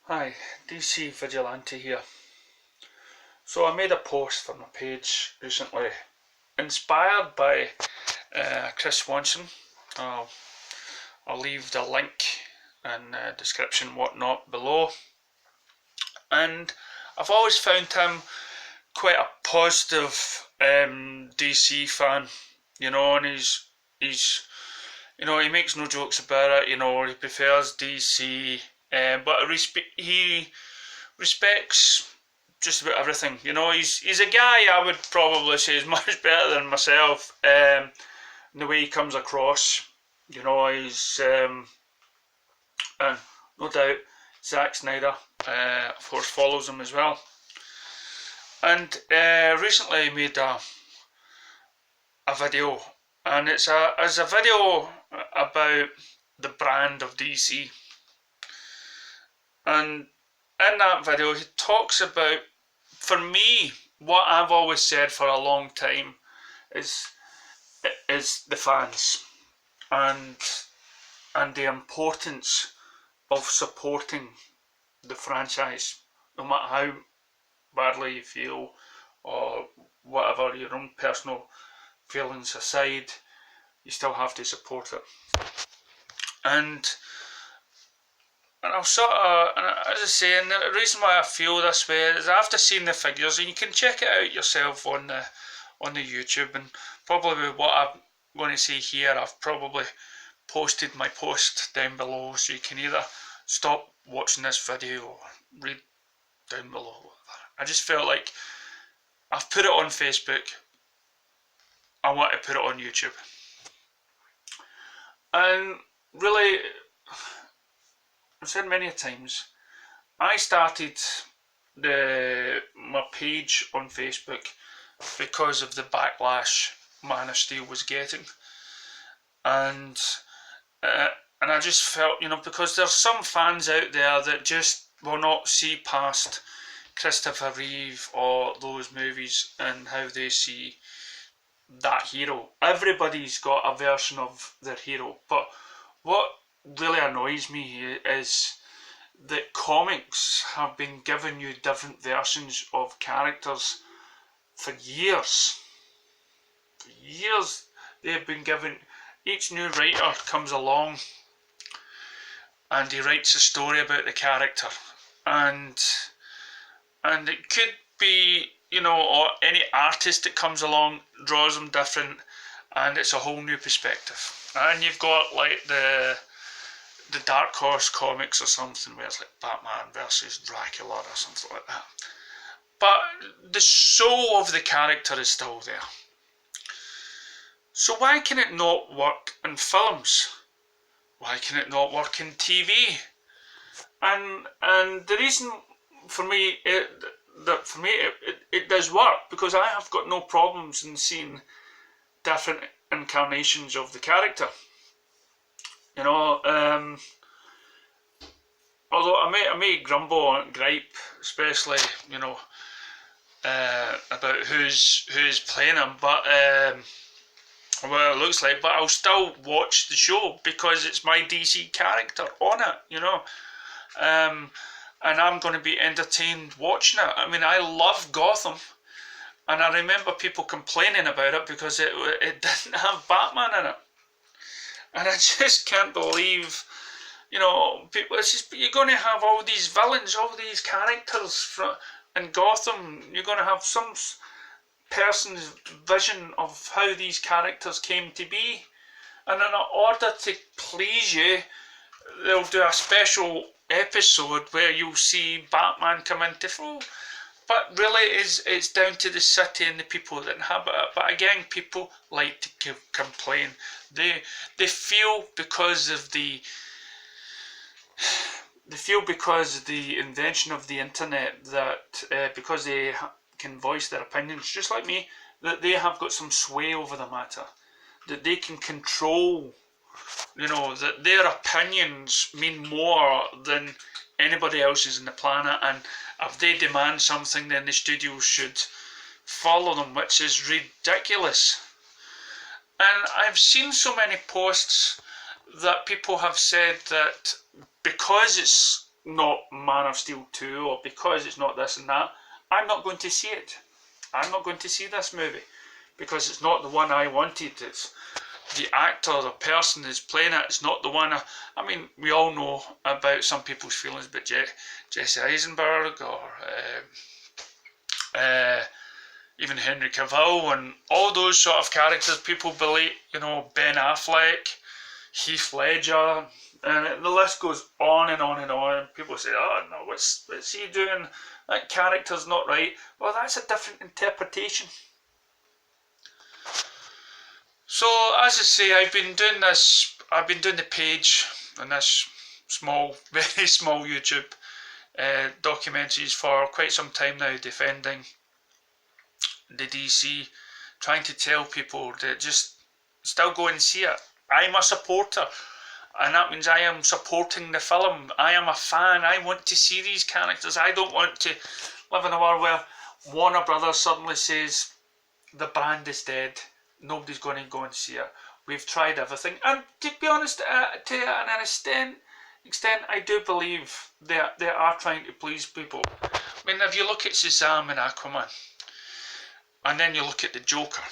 Hi, DC Vigilante here. So I made a post for my page recently, inspired by Chris Swanson. I'll, I'll leave the link and description and whatnot below. And I've always found him quite a positive DC fan, and he's he makes no jokes about it. He prefers DC, but he respects just about everything. He's a guy I would probably say is much better than myself. The way he comes across, he's and no doubt Zack Snyder, of course, follows him as well. And recently he made a video, and it's a video about the brand of DC. And in that video, he talks about, for me, what I've always said for a long time is the fans and the importance of supporting the franchise, no matter how badly you feel or whatever, your own personal feelings aside, you still have to support it. And I'll as I say, and the reason why I feel this way is after seeing the figures, and you can check it out yourself on the YouTube, and probably what I'm going to say here, I've probably posted my post down below, so you can either stop watching this video or read down below. I just felt like I've put it on Facebook, I want to put it on YouTube. And really, I've said many times, I started my page on Facebook because of the backlash Man of Steel was getting, and I just felt, because there's some fans out there that just will not see past Christopher Reeve or those movies and how they see that hero. Everybody's got a version of their hero, but what really annoys me is that comics have been giving you different versions of characters for years. For years they've been given, each new writer comes along and he writes a story about the character, and it could be, or any artist that comes along draws them different, and it's a whole new perspective. And you've got like the Dark Horse comics or something where it's like Batman versus Dracula or something like that. But the soul of the character is still there. So why can it not work in films? Why can it not work in TV? And the reason for me it does work, because I have got no problems in seeing different incarnations of the character. Although I may grumble and gripe, especially about who's playing him, but well, it looks like, but I'll still watch the show because it's my DC character on it, and I'm going to be entertained watching it. I mean, I love Gotham, and I remember people complaining about it because it didn't have Batman in it. And I just can't believe, people. It's just, you're going to have all these villains, all these characters in Gotham. You're going to have some person's vision of how these characters came to be, and in order to please you, they'll do a special episode where you'll see Batman come into full. But really, it's down to the city and the people that inhabit it. But again, people like to complain. They feel because of the invention of the internet that because they can voice their opinions, just like me, that they have got some sway over the matter, that they can control, that their opinions mean more than anybody else's in the planet, and if they demand something, then the studio should follow them, which is ridiculous. And I've seen so many posts that people have said that because it's not Man of Steel 2, or because it's not this and that, I'm not going to see it. I'm not going to see this movie because it's not the one I wanted. It's the actor, the person who's playing it, it's not the one. I mean, we all know about some people's feelings about Jesse Eisenberg, or even Henry Cavill, and all those sort of characters. People believe, Ben Affleck, Heath Ledger, and the list goes on and on and on. People say, "Oh no, what's he doing? That character's not right." Well, that's a different interpretation. So, as I say, I've been doing the page and this very small YouTube documentaries for quite some time now, defending the DC, trying to tell people that just still go and see it. I'm a supporter, and that means I am supporting the film. I am a fan. I want to see these characters. I don't want to live in a world where Warner Brothers suddenly says the brand is dead. Nobody's going to go and see it. We've tried everything, and to be honest, to an extent, I do believe they are trying to please people. I mean, if you look at Shazam and Aquaman, and then you look at the Joker,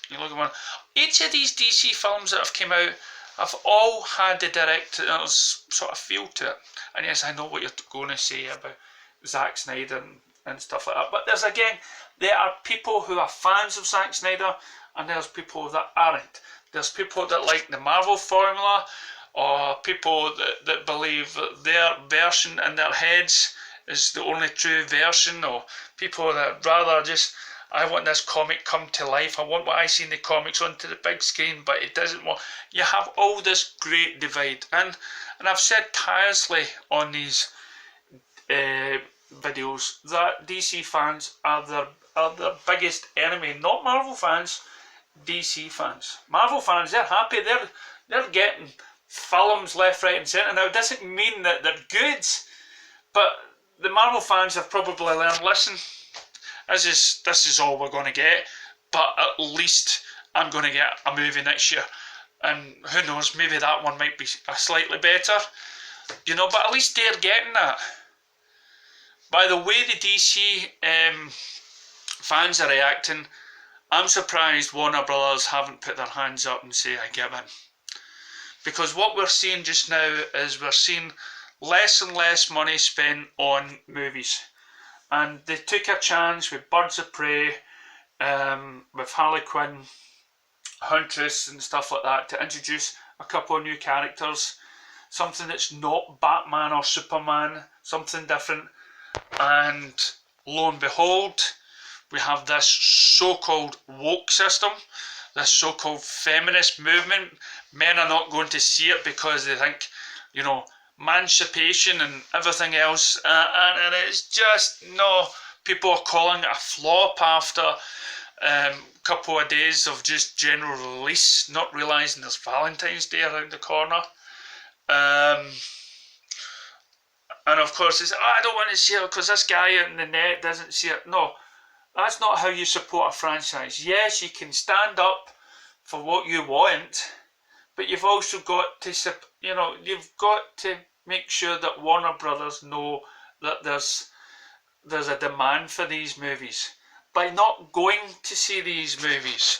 you look at one. Each of these DC films that have come out have all had the director's sort of feel to it. And yes, I know what you're going to say about Zack Snyder and stuff like that, but there are people who are fans of Zack Snyder, and there's people that aren't. There's people that like the Marvel formula, or people that believe that their version in their heads is the only true version, or people that rather just, I want this comic come to life, I want what I see in the comics onto the big screen, but it doesn't want. You have all this great divide, and I've said tirelessly on these videos that DC fans are the biggest enemy. Not Marvel fans, DC fans. Marvel fans, they're happy, they're getting films left, right and centre. Now, it doesn't mean that they're good, but the Marvel fans have probably learned, listen, this is all we're going to get, but at least I'm going to get a movie next year, and who knows, maybe that one might be slightly better, but at least they're getting that. By the way the DC fans are reacting, I'm surprised Warner Brothers haven't put their hands up and say, I give in. Because what we're seeing just now is we're seeing less and less money spent on movies. And they took a chance with Birds of Prey, with Harley Quinn, Huntress and stuff like that, to introduce a couple of new characters. Something that's not Batman or Superman, something different. And lo and behold, we have this so-called woke system, this so-called feminist movement. Men are not going to see it because they think, emancipation and everything else, and it's just, no, people are calling it a flop after a couple of days of just general release, not realising there's Valentine's Day around the corner. And of course, it's, I don't want to see it because this guy in the net doesn't see it. No, that's not how you support a franchise. Yes, you can stand up for what you want, but you've also got to, you've got to make sure that Warner Brothers know that there's a demand for these movies. By not going to see these movies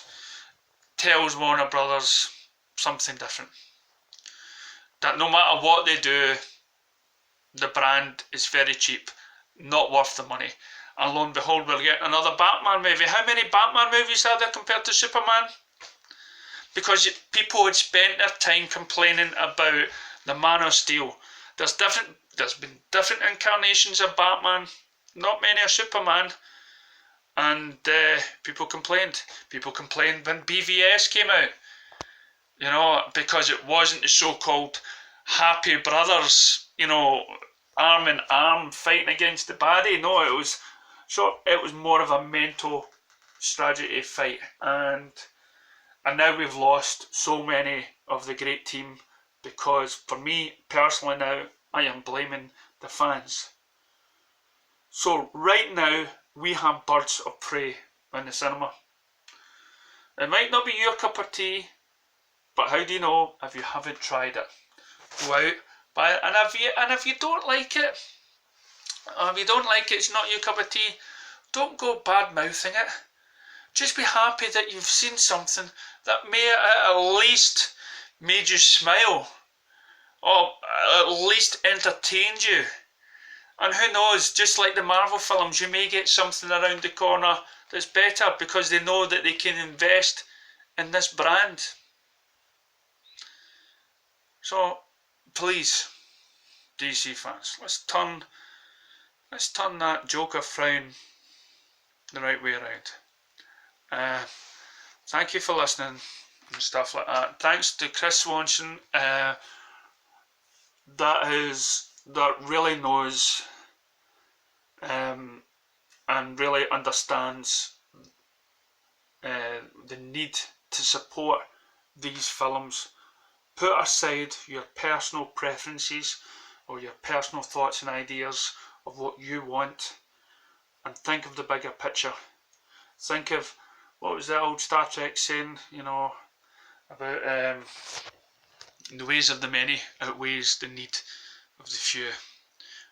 tells Warner Brothers something different. That no matter what they do, the brand is very cheap, not worth the money. And lo and behold, we'll get another Batman movie. How many Batman movies are there compared to Superman? Because people had spent their time complaining about the Man of Steel. There's been different incarnations of Batman, not many of Superman, and people complained. People complained when BVS came out, because it wasn't the so-called happy brothers, arm in arm fighting against the baddie. No, it was more of a mental strategy fight, and now we've lost so many of the great team, because for me personally now, I am blaming the fans. So right now we have Birds of Prey in the cinema. It might not be your cup of tea, but how do you know if you haven't tried it? Go out, And if you don't like it, or if you don't like it, it's not your cup of tea, don't go bad mouthing it. Just be happy that you've seen something that may at least made you smile, or at least entertained you. And who knows, just like the Marvel films, you may get something around the corner that's better because they know that they can invest in this brand. So please, DC fans, let's turn that Joker frown the right way around. Thank you for listening and stuff like that. Thanks to Chris Swanson, that really knows and really understands the need to support these films. Put aside your personal preferences or your personal thoughts and ideas of what you want, and think of the bigger picture. Think of, what was that old Star Trek saying, about the ways of the many outweighs the need of the few.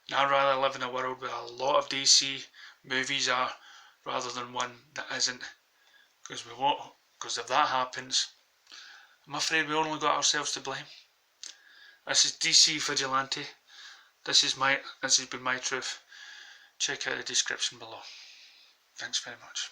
And I'd rather live in a world where a lot of DC movies are, rather than one that isn't. Because if that happens, I'm afraid we only got ourselves to blame. This is DC Vigilante. This has been my truth. Check out the description below. Thanks very much.